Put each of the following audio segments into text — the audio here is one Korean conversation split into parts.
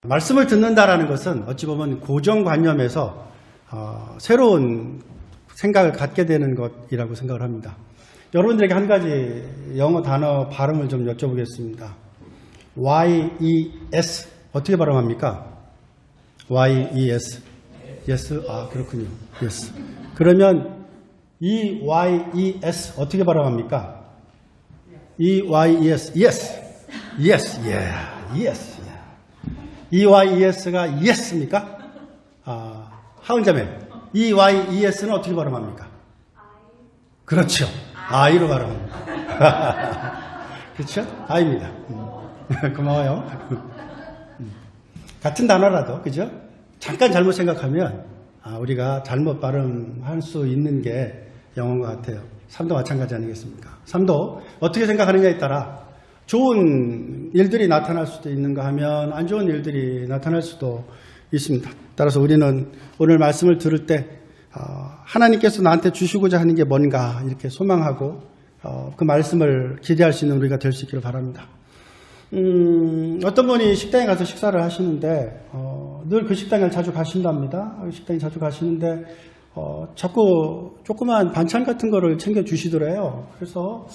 말씀을 듣는다라는 것은 어찌 보면 고정관념에서 새로운 생각을 갖게 되는 것이라고 생각을 합니다. 여러분들에게 한 가지 영어 단어 발음을 좀 여쭤보겠습니다. Y-E-S 어떻게 발음합니까? Y-E-S yes? 아, 그렇군요. yes. 그러면 E-Y-E-S 어떻게 발음합니까? E-Y-E-S yes. yes. yeah. yes. E-Y-E-S가 yes입니까? 하은자매, E-Y-E-S는 어떻게 발음합니까? 그렇죠. I로 발음합니다. 그렇죠? I입니다. 고마워요. 같은 단어라도, 그죠? 잠깐 잘못 생각하면 우리가 잘못 발음할 수 있는 게 영어인 것 같아요. 삶도 마찬가지 아니겠습니까? 삶도 어떻게 생각하느냐에 따라 좋은 일들이 나타날 수도 있는가 하면 안 좋은 일들이 나타날 수도 있습니다. 따라서 우리는 오늘 말씀을 들을 때 하나님께서 나한테 주시고자 하는 게 뭔가 이렇게 소망하고 그 말씀을 기대할 수 있는 우리가 될 수 있기를 바랍니다. 어떤 분이 식당에 가서 식사를 하시는데 늘 그 식당을 자주 가신답니다. 식당에 자주 가시는데 자꾸 조그만 반찬 같은 거를 챙겨주시더래요. 그래서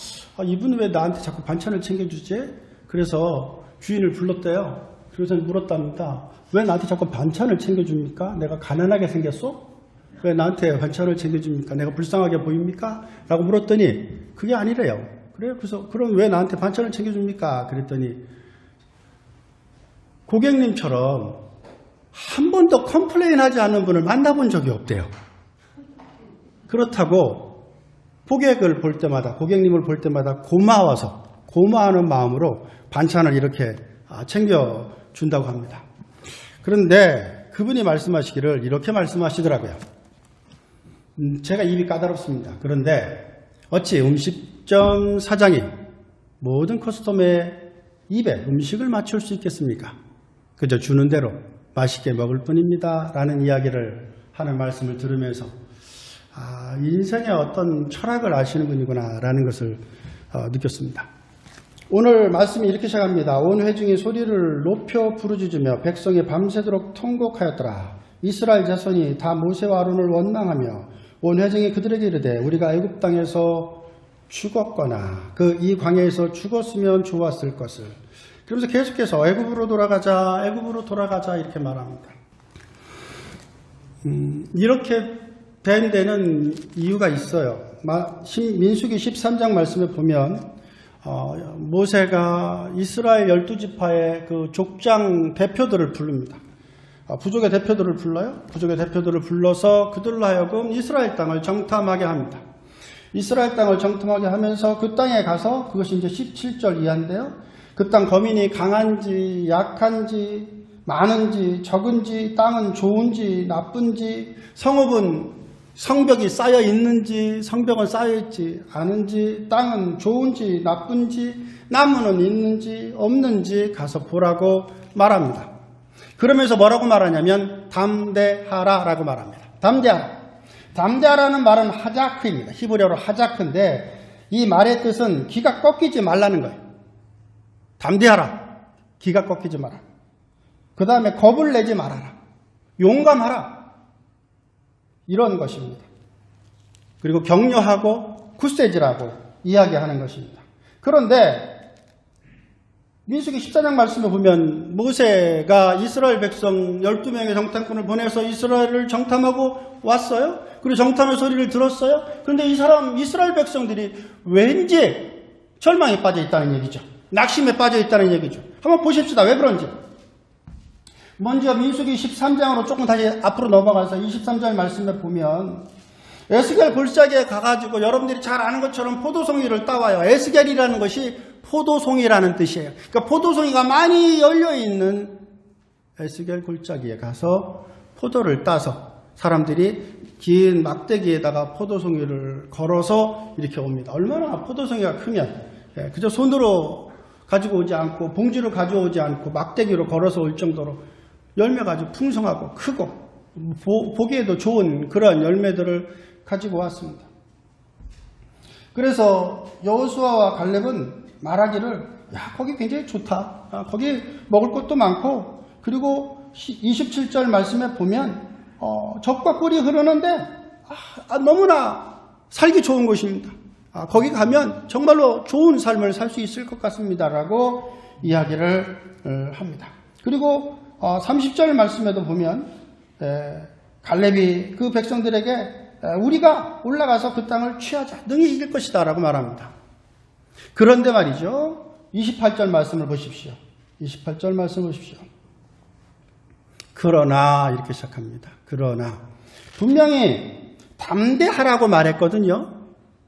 이분은 왜 나한테 자꾸 반찬을 챙겨주지? 그래서 주인을 불렀대요. 그래서 물었답니다. 왜 나한테 자꾸 반찬을 챙겨줍니까? 내가 가난하게 생겼어? 왜 나한테 반찬을 챙겨줍니까? 내가 불쌍하게 보입니까? 라고 물었더니 그게 아니래요. 그래요? 그래서 그럼 왜 나한테 반찬을 챙겨줍니까? 그랬더니 고객님처럼 한 번도 컴플레인하지 않는 분을 만나본 적이 없대요. 그렇다고 고객님을 볼 때마다 고마워서 고마워하는 마음으로 반찬을 이렇게 챙겨준다고 합니다. 그런데 그분이 말씀하시기를 이렇게 말씀하시더라고요. 제가 입이 까다롭습니다. 그런데 어찌 음식점 사장이 모든 커스텀의 입에 음식을 맞출 수 있겠습니까? 그저 주는 대로 맛있게 먹을 뿐입니다. 라는 이야기를 하는 말씀을 들으면서 인생의 어떤 철학을 아시는 분이구나 라는 것을 느꼈습니다. 오늘 말씀이 이렇게 시작합니다. 온 회중이 소리를 높여 부르짖으며 백성이 밤새도록 통곡하였더라. 이스라엘 자손이 다 모세와 아론을 원망하며 온 회중이 그들에게 이르되 우리가 애굽 땅에서 죽었거나 이 광야에서 죽었으면 좋았을 것을. 그러면서 계속해서 애굽으로 돌아가자 이렇게 말합니다. 이렇게 된 데는 이유가 있어요. 민수기 13장 말씀에 보면 모세가 이스라엘 12지파의 그 족장 대표들을 부릅니다. 부족의 대표들을 불러요. 부족의 대표들을 불러서 그들로 하여금 이스라엘 땅을 정탐하게 합니다. 이스라엘 땅을 정탐하게 하면서 그 땅에 가서 그것이 이제 17절 이하인데요. 그 땅 거민이 강한지 약한지 많은지 적은지 땅은 좋은지 나쁜지 성벽이 쌓여 있는지 성벽은 쌓여 있지 않은지 땅은 좋은지 나쁜지 나무는 있는지 없는지 가서 보라고 말합니다. 그러면서 뭐라고 말하냐면 담대하라 라고 말합니다. 담대하라는 말은 하자크입니다. 히브리어로 하자크인데 이 말의 뜻은 기가 꺾이지 말라는 거예요. 담대하라. 기가 꺾이지 마라. 그 다음에 겁을 내지 말아라. 용감하라. 이런 것입니다. 그리고 격려하고 굳세지라고 이야기하는 것입니다. 그런데 민수기 14장 말씀을 보면 모세가 이스라엘 백성 12명의 정탐꾼을 보내서 이스라엘을 정탐하고 왔어요. 그리고 정탐의 소리를 들었어요. 그런데 이스라엘 백성들이 왠지 절망에 빠져 있다는 얘기죠. 낙심에 빠져 있다는 얘기죠. 한번 보십시다. 왜 그런지. 먼저 민수기 13장으로 조금 다시 앞으로 넘어가서 23절 말씀에 보면 에스겔 골짜기에 가가지고 여러분들이 잘 아는 것처럼 포도송이를 따와요. 에스겔이라는 것이 포도송이라는 뜻이에요. 그러니까 포도송이가 많이 열려있는 에스겔 골짜기에 가서 포도를 따서 사람들이 긴 막대기에다가 포도송이를 걸어서 이렇게 옵니다. 얼마나 포도송이가 크면 그저 손으로 가지고 오지 않고 봉지로 가져오지 않고 막대기로 걸어서 올 정도로 열매가 아주 풍성하고 크고 보기에도 좋은 그런 열매들을 가지고 왔습니다. 그래서 여호수아와 갈렙은 말하기를 거기 굉장히 좋다. 거기 먹을 것도 많고 그리고 27절 말씀에 보면 젖과 꿀이 흐르는데 너무나 살기 좋은 곳입니다. 거기 가면 정말로 좋은 삶을 살 수 있을 것 같습니다. 라고 이야기를 합니다. 그리고 30절 말씀에도 보면 갈렙이 그 백성들에게 우리가 올라가서 그 땅을 취하자. 능히 이길 것이다. 라고 말합니다. 그런데 말이죠. 28절 말씀을 보십시오. 28절 말씀을 보십시오. 그러나 이렇게 시작합니다. 그러나 분명히 담대하라고 말했거든요.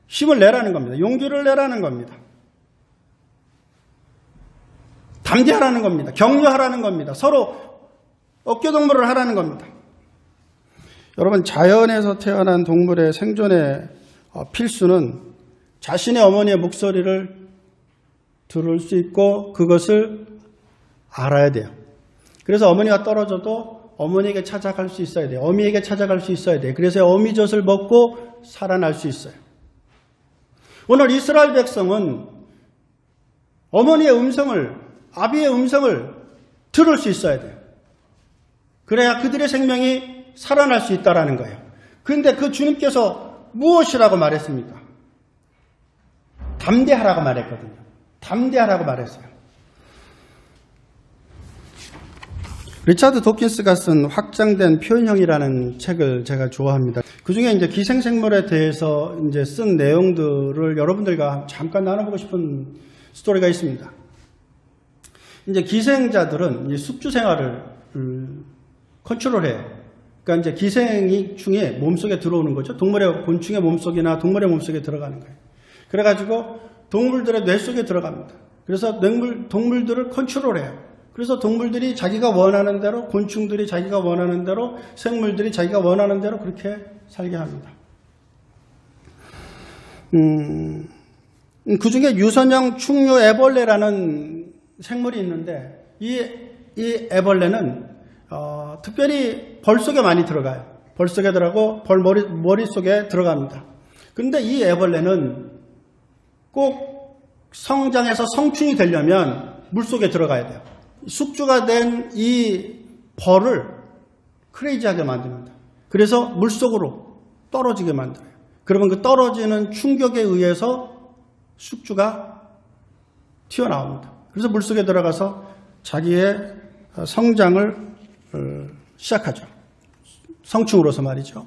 힘을 내라는 겁니다. 용기를 내라는 겁니다. 담대하라는 겁니다. 격려하라는 겁니다. 서로 어깨동무를 하라는 겁니다. 여러분, 자연에서 태어난 동물의 생존의 필수는 자신의 어머니의 목소리를 들을 수 있고 그것을 알아야 돼요. 그래서 어머니가 떨어져도 어머니에게 찾아갈 수 있어야 돼요. 어미에게 찾아갈 수 있어야 돼요. 그래서 어미젖을 먹고 살아날 수 있어요. 오늘 이스라엘 백성은 어머니의 음성을, 아비의 음성을 들을 수 있어야 돼요. 그래야 그들의 생명이 살아날 수 있다는 거예요. 그런데 그 주님께서 무엇이라고 말했습니까? 담대하라고 말했거든요. 담대하라고 말했어요. 리차드 도킨스가 쓴 확장된 표현형이라는 책을 제가 좋아합니다. 그 중에 이제 기생생물에 대해서 이제 쓴 내용들을 여러분들과 잠깐 나눠보고 싶은 스토리가 있습니다. 이제 기생자들은 이제 숙주 생활을 컨트롤해요. 그러니까 이제 기생이 중에 몸속에 들어오는 거죠. 곤충의 몸속이나 동물의 몸속에 들어가는 거예요. 그래가지고 동물들의 뇌 속에 들어갑니다. 그래서 동물들을 컨트롤해요. 그래서 동물들이 자기가 원하는 대로, 곤충들이 자기가 원하는 대로, 생물들이 자기가 원하는 대로 그렇게 살게 합니다. 그 중에 유선형 충류 애벌레라는 생물이 있는데 이 애벌레는 특별히 벌 속에 많이 들어가요. 벌 속에 들어가고 벌 머릿속에 들어갑니다. 그런데 이 애벌레는 꼭 성장해서 성충이 되려면 물속에 들어가야 돼요. 숙주가 된 이 벌을 크레이지하게 만듭니다. 그래서 물속으로 떨어지게 만들어요. 그러면 그 떨어지는 충격에 의해서 숙주가 튀어나옵니다. 그래서 물속에 들어가서 자기의 성장을 시작하죠. 성충으로서 말이죠.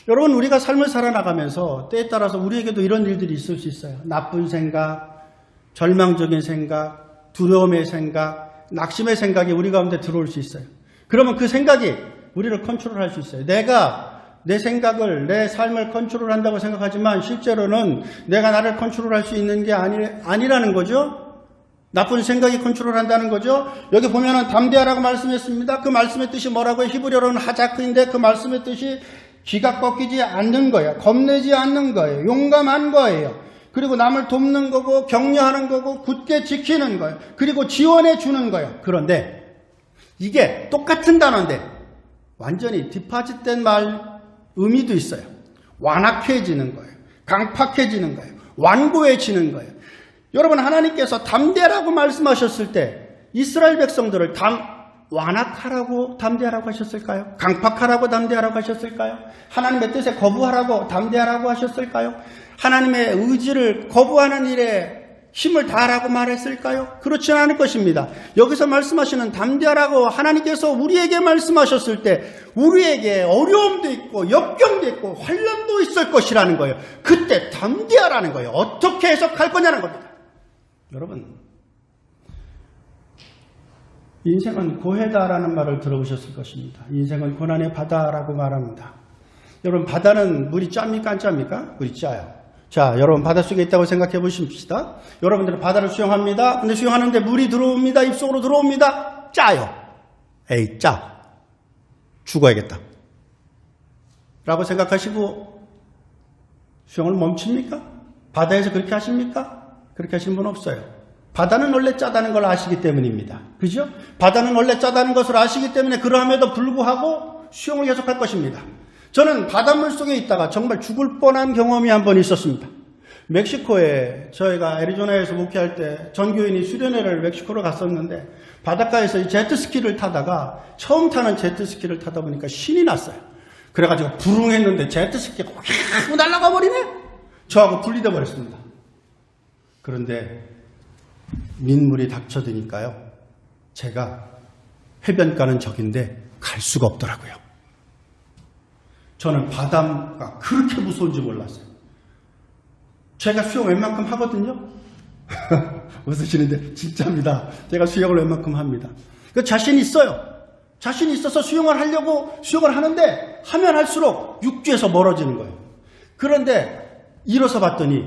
여러분, 우리가 삶을 살아나가면서 때에 따라서 우리에게도 이런 일들이 있을 수 있어요. 나쁜 생각, 절망적인 생각, 두려움의 생각, 낙심의 생각이 우리 가운데 들어올 수 있어요. 그러면 그 생각이 우리를 컨트롤할 수 있어요. 내가 내 생각을, 내 삶을 컨트롤한다고 생각하지만 실제로는 내가 나를 컨트롤할 수 있는 게 아니라는 거죠. 나쁜 생각이 컨트롤한다는 거죠. 여기 보면은 담대하라고 말씀했습니다. 그 말씀의 뜻이 뭐라고요? 히브리어로는 하자크인데 그 말씀의 뜻이 기가 꺾이지 않는 거예요. 겁내지 않는 거예요. 용감한 거예요. 그리고 남을 돕는 거고 격려하는 거고 굳게 지키는 거예요. 그리고 지원해 주는 거예요. 그런데 이게 똑같은 단어인데 완전히 뒷파짓된 말 의미도 있어요. 완악해지는 거예요. 강팍해지는 거예요. 완고해지는 거예요. 여러분, 하나님께서 담대하라고 말씀하셨을 때 이스라엘 백성들을 완악하라고 담대하라고 하셨을까요? 강팍하라고 담대하라고 하셨을까요? 하나님의 뜻에 거부하라고 담대하라고 하셨을까요? 하나님의 의지를 거부하는 일에 힘을 다하라고 말했을까요? 그렇지는 않을 것입니다. 여기서 말씀하시는 담대하라고 하나님께서 우리에게 말씀하셨을 때 우리에게 어려움도 있고 역경도 있고 환난도 있을 것이라는 거예요. 그때 담대하라는 거예요. 어떻게 해석할 거냐는 겁니다. 여러분, 인생은 고해다라는 말을 들어보셨을 것입니다. 인생은 고난의 바다라고 말합니다. 여러분, 바다는 물이 짭니까 안 짭니까? 물이 짜요. 자, 여러분, 바닷속에 있다고 생각해 보십시다. 여러분들은 바다를 수영합니다. 근데 수영하는데 물이 들어옵니다. 입속으로 들어옵니다. 짜요. 에이, 짜. 죽어야겠다. 라고 생각하시고 수영을 멈춥니까? 바다에서 그렇게 하십니까? 그렇게 하시는 분 없어요. 바다는 원래 짜다는 걸 아시기 때문입니다. 그죠? 바다는 원래 짜다는 것을 아시기 때문에 그러함에도 불구하고 수영을 계속할 것입니다. 저는 바닷물 속에 있다가 정말 죽을 뻔한 경험이 한 번 있었습니다. 멕시코에 저희가 애리조나에서 목회할 때 전교인이 수련회를 멕시코로 갔었는데 바닷가에서 이 제트스키를 타다가 처음 타는 제트스키를 타다 보니까 신이 났어요. 그래가지고 부릉했는데 제트스키가 확 날아가 버리네. 저하고 분리돼 버렸습니다. 그런데 민물이 닥쳐드니까요. 제가 해변가는 저긴데 갈 수가 없더라고요. 저는 바다가 그렇게 무서운지 몰랐어요. 제가 수영 웬만큼 하거든요. 웃으시는데 진짜입니다. 제가 수영을 웬만큼 합니다. 그 자신 있어요. 자신 있어서 수영을 하려고 수영을 하는데 하면 할수록 육지에서 멀어지는 거예요. 그런데 일어서 봤더니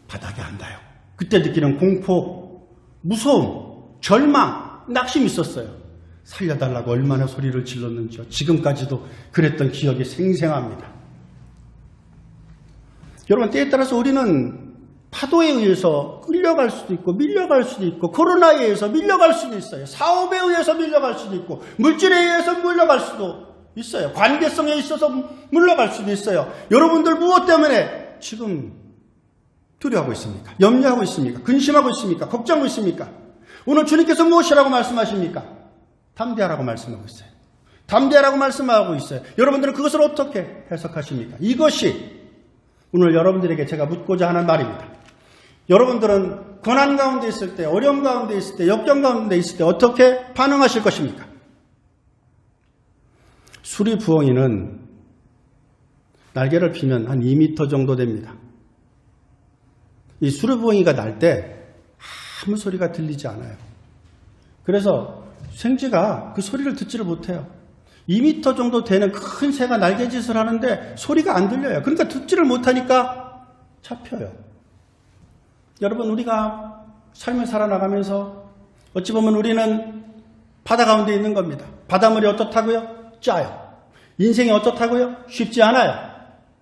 바닥에 안 닿아요. 그때 느끼는 공포, 무서움, 절망, 낙심이 있었어요. 살려달라고 얼마나 소리를 질렀는지요. 지금까지도 그랬던 기억이 생생합니다. 여러분, 때에 따라서 우리는 파도에 의해서 끌려갈 수도 있고 밀려갈 수도 있고 코로나에 의해서 밀려갈 수도 있어요. 사업에 의해서 밀려갈 수도 있고 물질에 의해서 밀려갈 수도 있어요. 관계성에 있어서 물러갈 수도 있어요. 여러분들 무엇 때문에 지금 두려워하고 있습니까? 염려하고 있습니까? 근심하고 있습니까? 걱정하고 있습니까? 오늘 주님께서 무엇이라고 말씀하십니까? 담대하라고 말씀하고 있어요. 담대하라고 말씀하고 있어요. 여러분들은 그것을 어떻게 해석하십니까? 이것이 오늘 여러분들에게 제가 묻고자 하는 말입니다. 여러분들은 고난 가운데 있을 때, 어려움 가운데 있을 때, 역경 가운데 있을 때 어떻게 반응하실 것입니까? 수리부엉이는 날개를 피면 한 2m 정도 됩니다. 이 수리부엉이가 날 때 아무 소리가 들리지 않아요. 그래서 생쥐가 그 소리를 듣지를 못해요. 2m 정도 되는 큰 새가 날개짓을 하는데 소리가 안 들려요. 그러니까 듣지를 못하니까 잡혀요. 여러분, 우리가 삶을 살아나가면서 어찌 보면 우리는 바다 가운데 있는 겁니다. 바닷물이 어떻다고요? 짜요. 인생이 어떻다고요? 쉽지 않아요.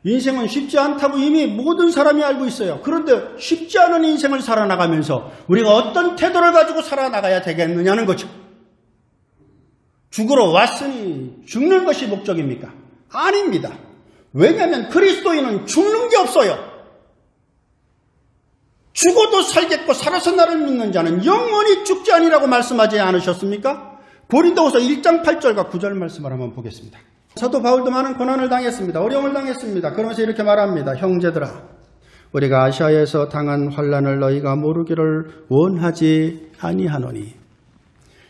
인생은 쉽지 않다고 이미 모든 사람이 알고 있어요. 그런데 쉽지 않은 인생을 살아나가면서 우리가 어떤 태도를 가지고 살아나가야 되겠느냐는 거죠. 죽으러 왔으니 죽는 것이 목적입니까? 아닙니다. 왜냐하면 그리스도인은 죽는 게 없어요. 죽어도 살겠고 살아서 나를 믿는 자는 영원히 죽지 아니라고 말씀하지 않으셨습니까? 고린도후서 1장 8절과 9절 말씀을 한번 보겠습니다. 사도 바울도 많은 고난을 당했습니다. 어려움을 당했습니다. 그러면서 이렇게 말합니다. 형제들아, 우리가 아시아에서 당한 환난을 너희가 모르기를 원하지 아니하노니.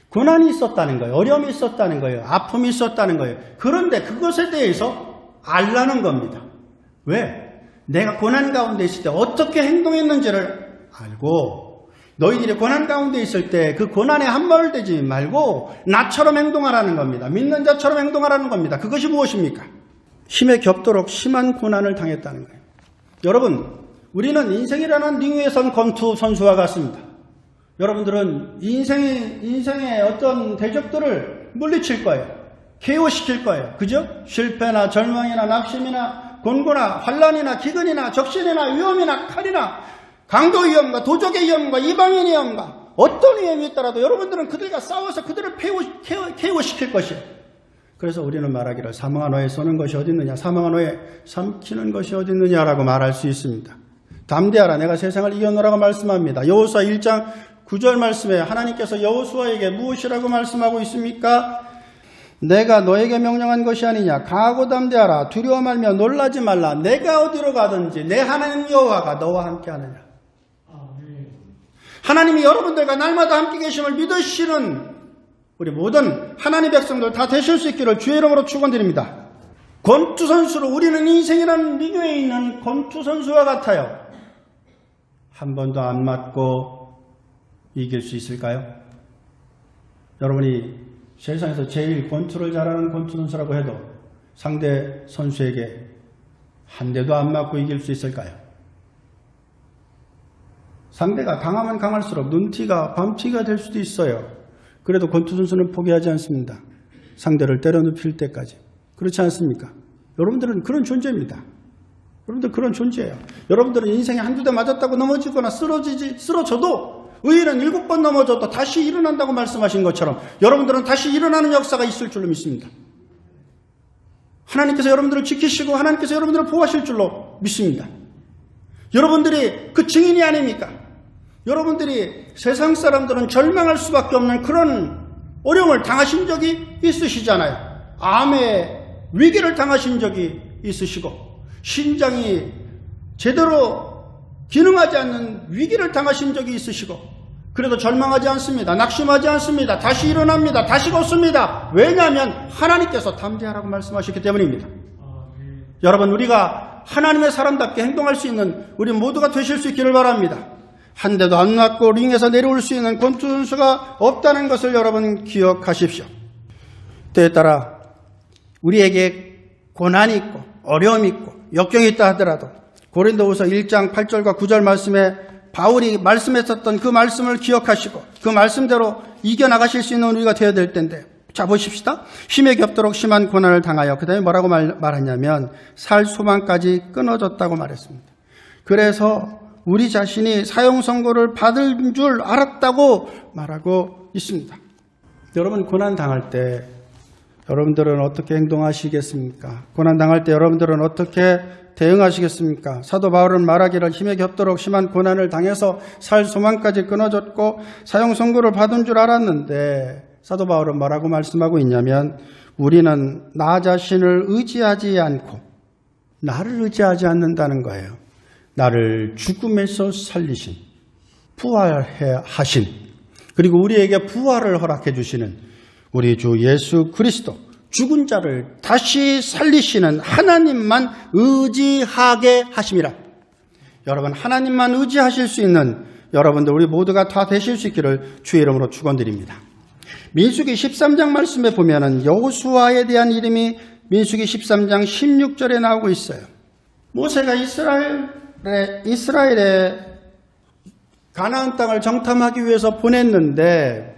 고난이 있었다는 거예요. 어려움이 있었다는 거예요. 아픔이 있었다는 거예요. 그런데 그것에 대해서 알라는 겁니다. 왜? 내가 고난 가운데 있을 때 어떻게 행동했는지를 알고 너희들이 고난 가운데 있을 때 그 고난에 함몰되지 말고 나처럼 행동하라는 겁니다. 믿는 자처럼 행동하라는 겁니다. 그것이 무엇입니까? 힘에 겹도록 심한 고난을 당했다는 거예요. 여러분, 우리는 인생이라는 링 위에 선 권투 선수와 같습니다. 여러분들은 인생의 어떤 대적들을 물리칠 거예요. KO시킬 거예요. 그죠? 실패나 절망이나 낙심이나 곤고나 환란이나 기근이나 적신이나 위험이나 칼이나 강도 위험과 도적의 위험과 이방인의 위험과 어떤 위험이 있더라도 여러분들은 그들과 싸워서 그들을 KO시킬 것이에요. 그래서 우리는 말하기를 사망한 후에 쏘는 것이 어디 있느냐, 사망한 후에 삼키는 것이 어디 있느냐라고 말할 수 있습니다. 담대하라, 내가 세상을 이겨노라고 말씀합니다. 여호수아 1장 9절 말씀에 하나님께서 여호수아에게 무엇이라고 말씀하고 있습니까? 내가 너에게 명령한 것이 아니냐. 강하고 담대하라. 두려워 말며 놀라지 말라. 내가 어디로 가든지 내 하나님 여호와가 너와 함께 하느냐. 하나님이 여러분들과 날마다 함께 계심을 믿으시는 우리 모든 하나님 백성들 다 되실 수 있기를 주의 이름으로 축원드립니다. 권투 선수로 우리는 인생이라는 링에 있는 권투 선수와 같아요. 한 번도 안 맞고 이길 수 있을까요? 여러분이 세상에서 제일 권투를 잘하는 권투 선수라고 해도 상대 선수에게 한 대도 안 맞고 이길 수 있을까요? 상대가 강하면 강할수록 눈티가 밤티가 될 수도 있어요. 그래도 권투 선수는 포기하지 않습니다. 상대를 때려눕힐 때까지. 그렇지 않습니까? 여러분들은 그런 존재입니다. 여러분들 그런 존재예요. 여러분들은 인생에 한두 대 맞았다고 넘어지거나 쓰러져도 의인은 7번 넘어져도 다시 일어난다고 말씀하신 것처럼 여러분들은 다시 일어나는 역사가 있을 줄로 믿습니다. 하나님께서 여러분들을 지키시고 하나님께서 여러분들을 보호하실 줄로 믿습니다. 여러분들이 그 증인이 아닙니까? 여러분들이 세상 사람들은 절망할 수밖에 없는 그런 어려움을 당하신 적이 있으시잖아요. 암의 위기를 당하신 적이 있으시고 신장이 제대로 기능하지 않는 위기를 당하신 적이 있으시고 그래도 절망하지 않습니다. 낙심하지 않습니다. 다시 일어납니다. 다시 걷습니다. 왜냐하면 하나님께서 담대하라고 말씀하셨기 때문입니다. 여러분, 우리가 하나님의 사람답게 행동할 수 있는 우리 모두가 되실 수 있기를 바랍니다. 한 대도 안 맞고 링에서 내려올 수 있는 권투선수가 없다는 것을 여러분 기억하십시오. 때에 따라 우리에게 고난이 있고 어려움이 있고 역경이 있다 하더라도 고린도후서 1장 8절과 9절 말씀에 바울이 말씀했었던 그 말씀을 기억하시고 그 말씀대로 이겨나가실 수 있는 우리가 되어야 될 텐데, 자 보십시다. 힘에 겹도록 심한 고난을 당하여 그 다음에 뭐라고 말하냐면 살 소망까지 끊어졌다고 말했습니다. 그래서 우리 자신이 사형 선고를 받을 줄 알았다고 말하고 있습니다. 여러분, 고난 당할 때 여러분들은 어떻게 행동하시겠습니까? 고난 당할 때 여러분들은 어떻게 대응하시겠습니까? 사도 바울은 말하기를 힘에 겹도록 심한 고난을 당해서 살 소망까지 끊어졌고 사형 선고를 받은 줄 알았는데, 사도 바울은 뭐라고 말씀하고 있냐면 우리는 나 자신을 의지하지 않고 나를 의지하지 않는다는 거예요. 나를 죽음에서 살리신, 부활하신, 그리고 우리에게 부활을 허락해 주시는 우리 주 예수 그리스도, 죽은 자를 다시 살리시는 하나님만 의지하게 하심이라. 여러분, 하나님만 의지하실 수 있는 여러분들 우리 모두가 다 되실 수 있기를 주의 이름으로 축원드립니다. 민수기 13장 말씀에 보면은 여호수아에 대한 이름이 민수기 13장 16절에 나오고 있어요. 모세가 이스라엘의 가나안 땅을 정탐하기 위해서 보냈는데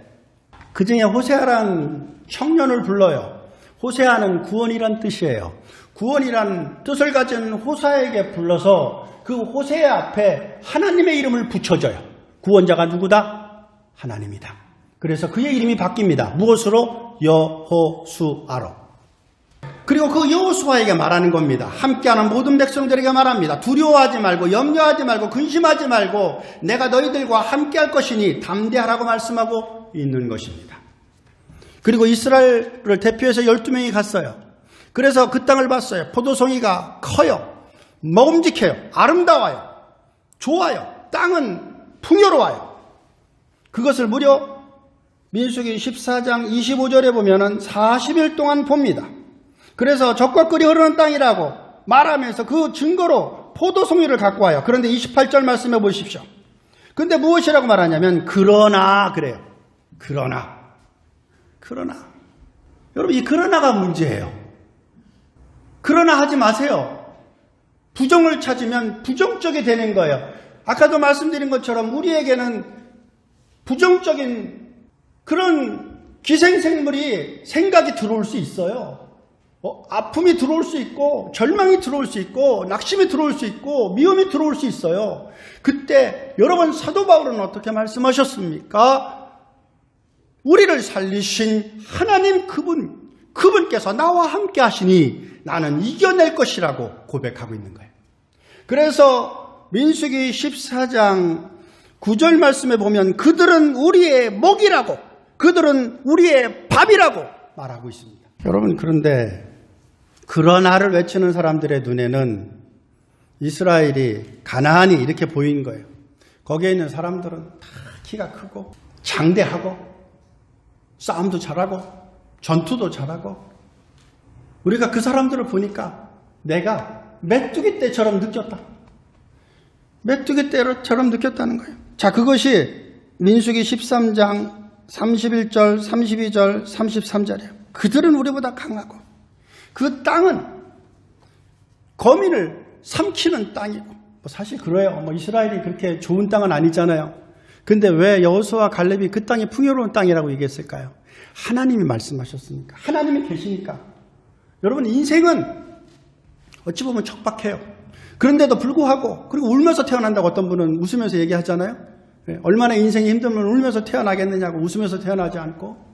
그 중에 호세아란 청년을 불러요. 호세아는 구원이란 뜻이에요. 구원이란 뜻을 가진 호세아에게 불러서 그 호세아 앞에 하나님의 이름을 붙여줘요. 구원자가 누구다? 하나님이다. 그래서 그의 이름이 바뀝니다. 무엇으로? 여호수아로. 그리고 그 여호수아에게 말하는 겁니다. 함께하는 모든 백성들에게 말합니다. 두려워하지 말고 염려하지 말고 근심하지 말고 내가 너희들과 함께할 것이니 담대하라고 말씀하고 있는 것입니다. 그리고 이스라엘을 대표해서 12명이 갔어요. 그래서 그 땅을 봤어요. 포도송이가 커요. 먹음직해요. 아름다워요. 좋아요. 땅은 풍요로워요. 그것을 무려 민수기 14장 25절에 보면은 40일 동안 봅니다. 그래서 젖과 꿀이 흐르는 땅이라고 말하면서 그 증거로 포도송이를 갖고 와요. 그런데 28절 말씀해 보십시오. 근데 무엇이라고 말하냐면 그러나 그래요. 그러나 여러분, 이 그러나가 문제예요. 그러나 하지 마세요. 부정을 찾으면 부정적이 되는 거예요. 아까도 말씀드린 것처럼 우리에게는 부정적인 그런 기생생물이 생각이 들어올 수 있어요. 아픔이 들어올 수 있고 절망이 들어올 수 있고 낙심이 들어올 수 있고 미움이 들어올 수 있어요. 그때 여러분, 사도 바울은 어떻게 말씀하셨습니까? 우리를 살리신 하나님 그분께서 나와 함께 하시니 나는 이겨낼 것이라고 고백하고 있는 거예요. 그래서 민수기 14장 9절 말씀에 보면 그들은 우리의 먹이라고, 그들은 우리의 밥이라고 말하고 있습니다. 여러분, 그런데 그러나를 외치는 사람들의 눈에는 이스라엘이, 가나안이 이렇게 보인 거예요. 거기에 있는 사람들은 다 키가 크고 장대하고 싸움도 잘하고 전투도 잘하고, 우리가 그 사람들을 보니까 내가 메뚜기 떼처럼 느꼈다. 메뚜기 떼처럼 느꼈다는 거예요. 자, 그것이 민수기 13장 31절, 32절, 33절이에요. 그들은 우리보다 강하고 그 땅은 거민을 삼키는 땅이고, 사실 그래요. 이스라엘이 그렇게 좋은 땅은 아니잖아요. 근데 왜 여호수아와 갈렙이 그 땅이 풍요로운 땅이라고 얘기했을까요? 하나님이 말씀하셨으니까. 하나님이 계시니까. 여러분, 인생은 어찌 보면 척박해요. 그런데도 불구하고, 그리고 울면서 태어난다고 어떤 분은 웃으면서 얘기하잖아요. 얼마나 인생이 힘들면 울면서 태어나겠느냐고, 웃으면서 태어나지 않고.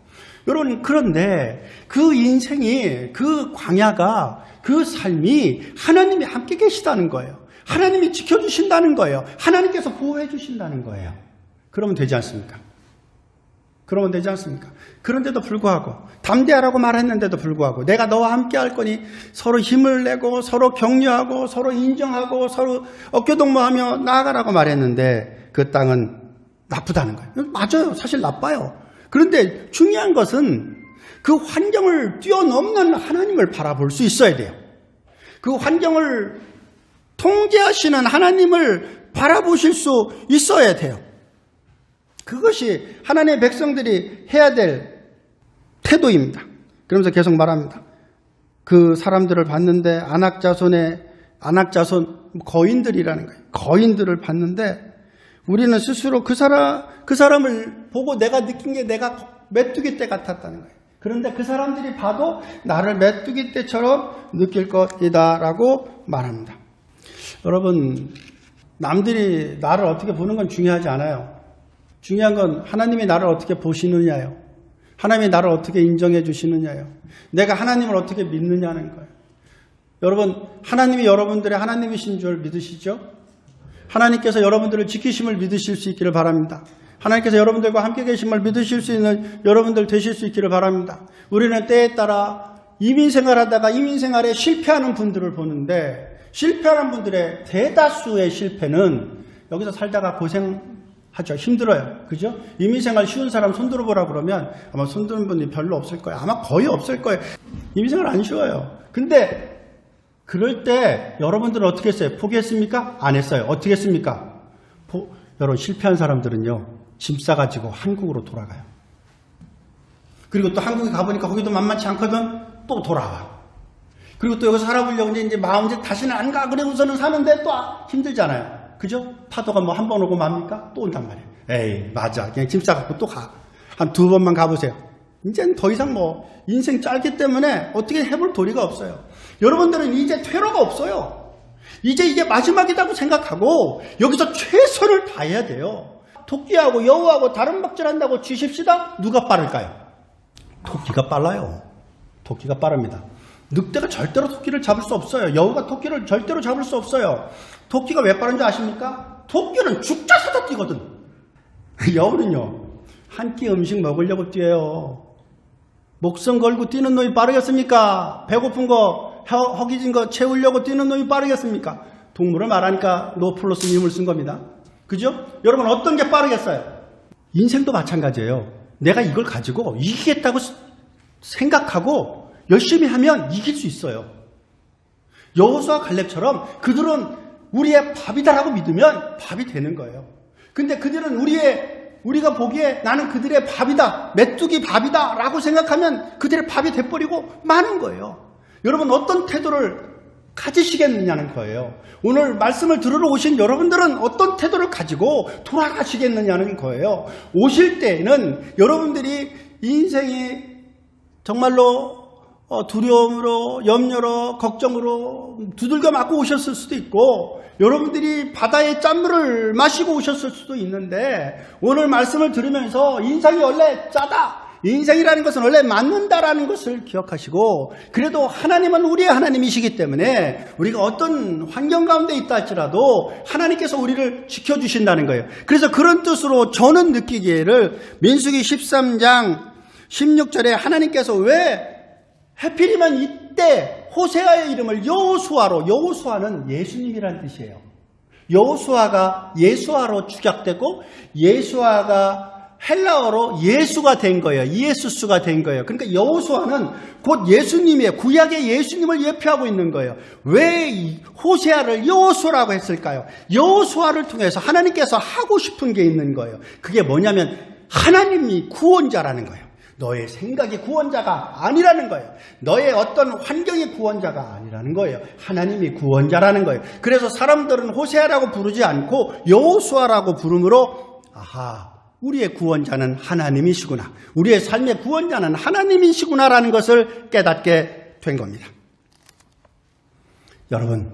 여러분, 그런데 그 인생이, 그 광야가, 그 삶이 하나님이 함께 계시다는 거예요. 하나님이 지켜주신다는 거예요. 하나님께서 보호해 주신다는 거예요. 그러면 되지 않습니까? 그러면 되지 않습니까? 그런데도 불구하고 담대하라고 말했는데도 불구하고 내가 너와 함께 할 거니 서로 힘을 내고 서로 격려하고 서로 인정하고 서로 어깨동무하며 나아가라고 말했는데 그 땅은 나쁘다는 거예요. 맞아요. 사실 나빠요. 그런데 중요한 것은 그 환경을 뛰어넘는 하나님을 바라볼 수 있어야 돼요. 그 환경을 통제하시는 하나님을 바라보실 수 있어야 돼요. 그것이 하나님의 백성들이 해야 될 태도입니다. 그러면서 계속 말합니다. 그 사람들을 봤는데 안악자손 거인들이라는 거예요. 거인들을 봤는데 우리는 스스로 그 사람을 보고 내가 느낀 게 내가 메뚜기 떼 같았다는 거예요. 그런데 그 사람들이 봐도 나를 메뚜기 떼처럼 느낄 것이다 라고 말합니다. 여러분, 남들이 나를 어떻게 보는 건 중요하지 않아요. 중요한 건 하나님이 나를 어떻게 보시느냐요. 하나님이 나를 어떻게 인정해 주시느냐요. 내가 하나님을 어떻게 믿느냐는 거예요. 여러분, 하나님이 여러분들의 하나님이신 줄 믿으시죠? 하나님께서 여러분들을 지키심을 믿으실 수 있기를 바랍니다. 하나님께서 여러분들과 함께 계심을 믿으실 수 있는 여러분들 되실 수 있기를 바랍니다. 우리는 때에 따라 이민생활하다가 이민생활에 실패하는 분들을 보는데 실패하는 분들의 대다수의 실패는 여기서 살다가 고생하죠. 힘들어요. 그죠? 이민생활 쉬운 사람 손들어 보라 그러면 아마 손드는 분이 별로 없을 거예요. 아마 거의 없을 거예요. 이민생활 안 쉬워요. 근데 그럴 때 여러분들은 어떻게 했어요? 포기했습니까? 안 했어요. 어떻게 했습니까? 여러분, 실패한 사람들은요, 짐 싸가지고 한국으로 돌아가요. 그리고 또 한국에 가보니까 거기도 만만치 않거든. 또 돌아와. 그리고 또 여기서 살아보려고 이제 마음 이제 다시는 안 가. 그러고서는 사는데 또 힘들잖아요. 그죠? 파도가 뭐 한 번 오고 맙니까? 또 온단 말이에요. 에이, 맞아. 그냥 짐 싸갖고 또 가. 한 2번만 가보세요. 이제는 더 이상 뭐 인생 짧기 때문에 어떻게 해볼 도리가 없어요. 여러분들은 이제 퇴로가 없어요. 이제 이게 마지막이라고 생각하고 여기서 최선을 다해야 돼요. 토끼하고 여우하고 다른 박질한다고 쥐십시다. 누가 빠를까요? 토끼가 빨라요. 토끼가 빠릅니다. 늑대가 절대로 토끼를 잡을 수 없어요. 여우가 토끼를 절대로 잡을 수 없어요. 토끼가 왜 빠른지 아십니까? 토끼는 죽자 사자 뛰거든. 여우는요, 한 끼 음식 먹으려고 뛰어요. 목숨 걸고 뛰는 놈이 빠르겠습니까? 배고픈 거, 허기진 거 채우려고 뛰는 놈이 빠르겠습니까? 동물을 말하니까 노 플러스 님을 쓴 겁니다. 그죠? 여러분, 어떤 게 빠르겠어요? 인생도 마찬가지예요. 내가 이걸 가지고 이기겠다고 생각하고 열심히 하면 이길 수 있어요. 여호수아 갈렙처럼 그들은 우리의 밥이다라고 믿으면 밥이 되는 거예요. 근데 그들은 우리가 보기에 나는 그들의 밥이다, 메뚜기 밥이다 라고 생각하면 그들의 밥이 돼버리고 마는 거예요. 여러분, 어떤 태도를 가지시겠느냐는 거예요. 오늘 말씀을 들으러 오신 여러분들은 어떤 태도를 가지고 돌아가시겠느냐는 거예요. 오실 때에는 여러분들이 인생이 정말로 두려움으로, 염려로, 걱정으로 두들겨 맞고 오셨을 수도 있고, 여러분들이 바다의 짠물을 마시고 오셨을 수도 있는데, 오늘 말씀을 들으면서 인생이 원래 짜다, 인생이라는 것은 원래 맞는다라는 것을 기억하시고, 그래도 하나님은 우리의 하나님이시기 때문에 우리가 어떤 환경 가운데 있다 할지라도 하나님께서 우리를 지켜주신다는 거예요. 그래서 그런 뜻으로 저는 느끼기를 민수기 13장 16절에 하나님께서 왜 하필이면 이때 호세아의 이름을 여호수아로, 여호수아는 예수님이란 뜻이에요. 여호수아가 예수아로 축약되고 예수아가 헬라어로 예수가 된 거예요. 이에수스가 된 거예요. 그러니까 여호수아는 곧 예수님이에요. 구약의 예수님을 예표하고 있는 거예요. 왜 호세아를 여호수아라고 했을까요? 여호수아를 통해서 하나님께서 하고 싶은 게 있는 거예요. 그게 뭐냐면 하나님이 구원자라는 거예요. 너의 생각이 구원자가 아니라는 거예요. 너의 어떤 환경이 구원자가 아니라는 거예요. 하나님이 구원자라는 거예요. 그래서 사람들은 호세아라고 부르지 않고 여호수아라고 부르므로 아하, 우리의 구원자는 하나님이시구나. 우리의 삶의 구원자는 하나님이시구나라는 것을 깨닫게 된 겁니다. 여러분,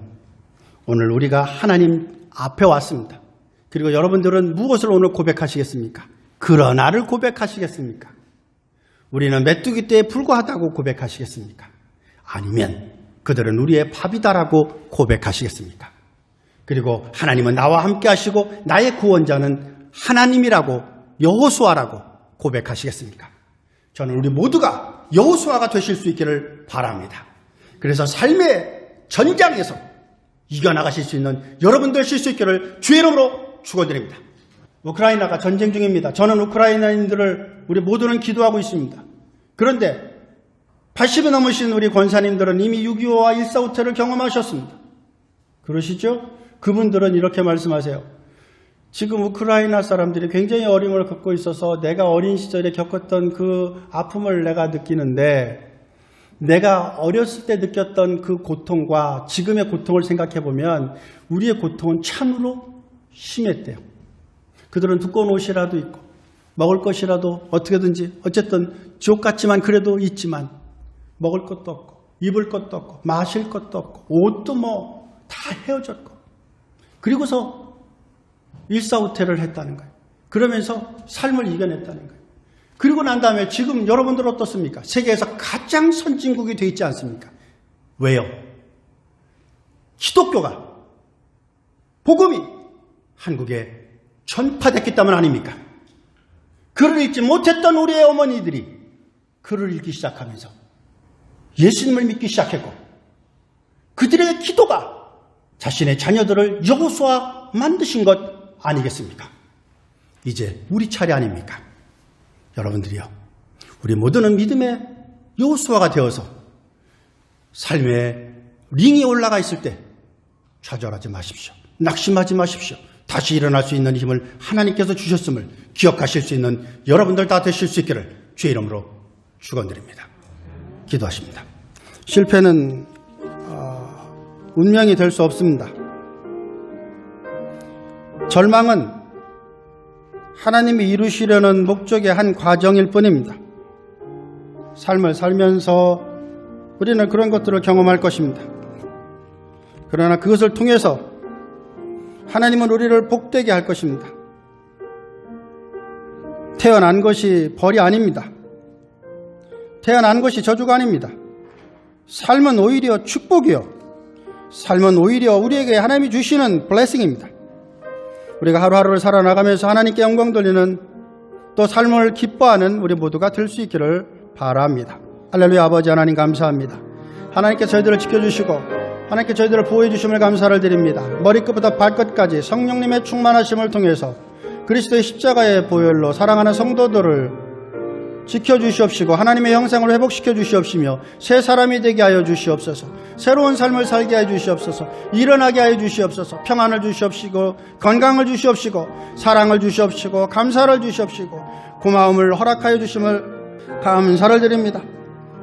오늘 우리가 하나님 앞에 왔습니다. 그리고 여러분들은 무엇을 오늘 고백하시겠습니까? 그러나를 고백하시겠습니까? 우리는 메뚜기 떼에 불과하다고 고백하시겠습니까? 아니면 그들은 우리의 밥이다라고 고백하시겠습니까? 그리고 하나님은 나와 함께 하시고 나의 구원자는 하나님이라고, 여호수아라고 고백하시겠습니까? 저는 우리 모두가 여호수아가 되실 수 있기를 바랍니다. 그래서 삶의 전장에서 이겨나가실 수 있는 여러분 되실 수 있기를 주의 이름으로 축원드립니다. 우크라이나가 전쟁 중입니다. 저는 우크라이나인들을 우리 모두는 기도하고 있습니다. 그런데 80이 넘으신 우리 권사님들은 이미 6.25와 1.4후퇴를 경험하셨습니다. 그러시죠? 그분들은 이렇게 말씀하세요. 지금 우크라이나 사람들이 굉장히 어려움을 겪고 있어서 내가 어린 시절에 겪었던 그 아픔을 내가 느끼는데 내가 어렸을 때 느꼈던 그 고통과 지금의 고통을 생각해 보면 우리의 고통은 참으로 심했대요. 그들은 두꺼운 옷이라도 입고 먹을 것이라도 어떻게든지 어쨌든 지옥 같지만 그래도 있지만 먹을 것도 없고 입을 것도 없고 마실 것도 없고 옷도 뭐 다 헤어졌고 그리고서 일사후퇴를 했다는 거예요. 그러면서 삶을 이겨냈다는 거예요. 그리고 난 다음에 지금 여러분들 어떻습니까? 세계에서 가장 선진국이 되어 있지 않습니까? 왜요? 기독교가 복음이 한국에 전파됐기 때문 아닙니까? 글을 읽지 못했던 우리의 어머니들이 글을 읽기 시작하면서 예수님을 믿기 시작했고 그들의 기도가 자신의 자녀들을 여호수아 만드신 것 아니겠습니까? 이제 우리 차례 아닙니까? 여러분들이요. 우리 모두는 믿음의 여호수아가 되어서 삶의 링이 올라가 있을 때 좌절하지 마십시오. 낙심하지 마십시오. 다시 일어날 수 있는 힘을 하나님께서 주셨음을 기억하실 수 있는 여러분들 다 되실 수 있기를 주의 이름으로 축원드립니다. 기도하십니다. 실패는 운명이 될 수 없습니다. 절망은 하나님이 이루시려는 목적의 한 과정일 뿐입니다. 삶을 살면서 우리는 그런 것들을 경험할 것입니다. 그러나 그것을 통해서 하나님은 우리를 복되게 할 것입니다. 태어난 것이 벌이 아닙니다. 태어난 것이 저주가 아닙니다. 삶은 오히려 축복이요. 삶은 오히려 우리에게 하나님이 주시는 블레싱입니다. 우리가 하루하루를 살아나가면서 하나님께 영광 돌리는 또 삶을 기뻐하는 우리 모두가 될 수 있기를 바랍니다. 할렐루야. 아버지 하나님 감사합니다. 하나님께서 저희들을 지켜주시고 하나님께 저희들을 보호해 주심을 감사를 드립니다. 머리끝부터 발끝까지 성령님의 충만하심을 통해서 그리스도의 십자가의 보혈로 사랑하는 성도들을 지켜주시옵시고 하나님의 형상을 회복시켜 주시옵시며 새 사람이 되게 하여 주시옵소서. 새로운 삶을 살게 하여 주시옵소서. 일어나게 하여 주시옵소서. 평안을 주시옵시고 건강을 주시옵시고 사랑을 주시옵시고 감사를 주시옵시고 고마움을 허락하여 주심을 감사를 드립니다.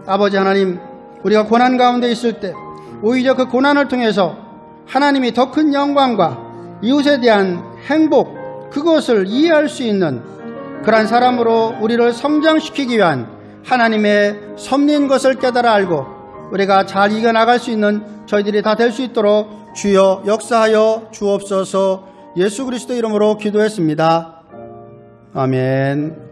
아버지 하나님, 우리가 고난 가운데 있을 때 오히려 그 고난을 통해서 하나님이 더 큰 영광과 이웃에 대한 행복, 그것을 이해할 수 있는 그러한 사람으로 우리를 성장시키기 위한 하나님의 섭리인 것을 깨달아 알고 우리가 잘 이겨나갈 수 있는 저희들이 다 될 수 있도록 주여 역사하여 주옵소서. 예수 그리스도 이름으로 기도했습니다. 아멘.